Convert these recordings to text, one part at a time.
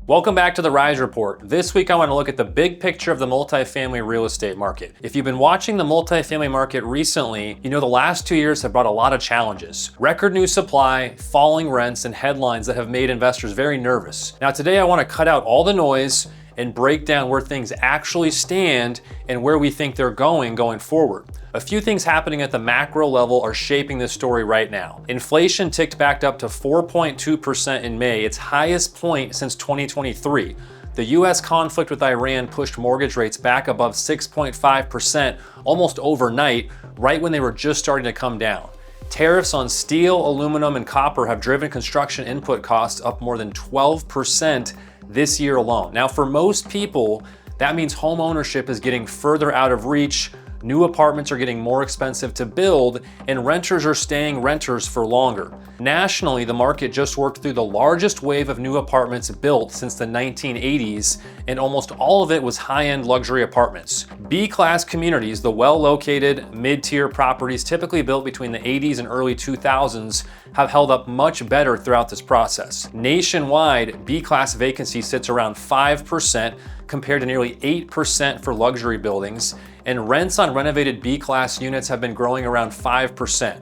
Welcome back to the Rise Report. This week I want to look at the big picture of the multifamily real estate market. If you've been watching the multifamily market recently, you know the last 2 years have brought a lot of challenges. Record new supply, falling rents, and headlines that have made investors very nervous. Now today I want to cut out all the noise and break down where things actually stand and where we think they're going forward. A few things happening at the macro level are shaping this story right now. Inflation ticked back up to 4.2% in May, its highest point since 2023. The US conflict with Iran pushed mortgage rates back above 6.5% almost overnight, right when they were just starting to come down. Tariffs on steel, aluminum, and copper have driven construction input costs up more than 12% this year alone. Now, for most people, that means home ownership is getting further out of reach, new apartments are getting more expensive to build, and renters are staying renters for longer. Nationally, the market just worked through the largest wave of new apartments built since the 1980s, and almost all of it was high-end luxury apartments. B-class communities, the well-located, mid-tier properties typically built between the 80s and early 2000s, have held up much better throughout this process. Nationwide, B-class vacancy sits around 5% compared to nearly 8% for luxury buildings, and rents on renovated B-class units have been growing around 5%.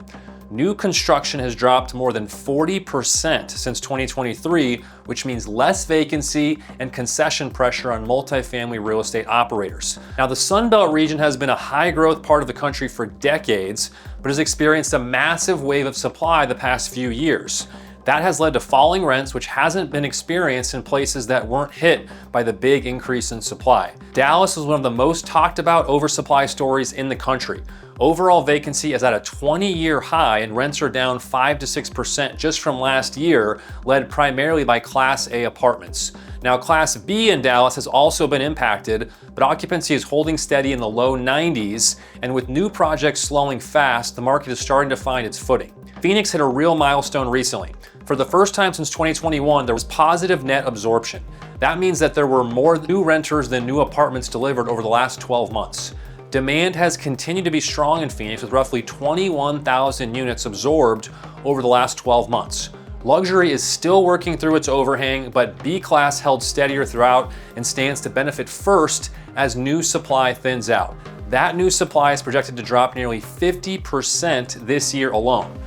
New construction has dropped more than 40% since 2023, which means less vacancy and concession pressure on multifamily real estate operators. Now, the Sun Belt region has been a high-growth part of the country for decades, but has experienced a massive wave of supply the past few years. That has led to falling rents, which hasn't been experienced in places that weren't hit by the big increase in supply. Dallas is one of the most talked about oversupply stories in the country. Overall vacancy is at a 20-year high and rents are down 5 to 6% just from last year, led primarily by Class A apartments. Now, Class B in Dallas has also been impacted, but occupancy is holding steady in the low 90s, and with new projects slowing fast, the market is starting to find its footing. Phoenix hit a real milestone recently. For the first time since 2021, there was positive net absorption. That means that there were more new renters than new apartments delivered over the last 12 months. Demand has continued to be strong in Phoenix with roughly 21,000 units absorbed over the last 12 months. Luxury is still working through its overhang, but B-class held steadier throughout and stands to benefit first as new supply thins out. That new supply is projected to drop nearly 50% this year alone.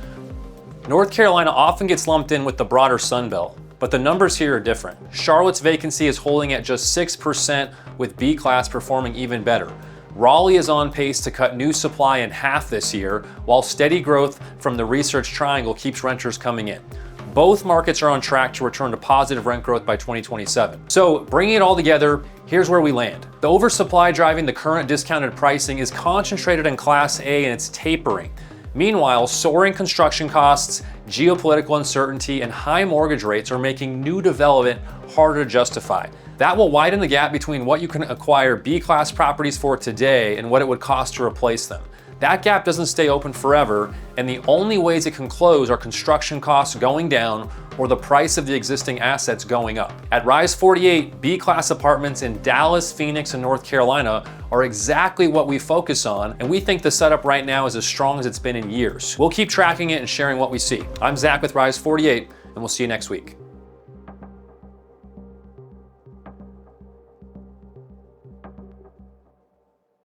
North Carolina often gets lumped in with the broader Sun Belt, but the numbers here are different. Charlotte's vacancy is holding at just 6%, with B-class performing even better. Raleigh is on pace to cut new supply in half this year, while steady growth from the Research Triangle keeps renters coming in. Both markets are on track to return to positive rent growth by 2027. So, bringing it all together, here's where we land. The oversupply driving the current discounted pricing is concentrated in Class A and it's tapering. Meanwhile, soaring construction costs, geopolitical uncertainty, and high mortgage rates are making new development harder to justify. That will widen the gap between what you can acquire B-class properties for today and what it would cost to replace them. That gap doesn't stay open forever, and the only ways it can close are construction costs going down or the price of the existing assets going up. At Rise 48, B-class apartments in Dallas, Phoenix, and North Carolina are exactly what we focus on, and we think the setup right now is as strong as it's been in years. We'll keep tracking it and sharing what we see. I'm Zach with Rise 48, and we'll see you next week.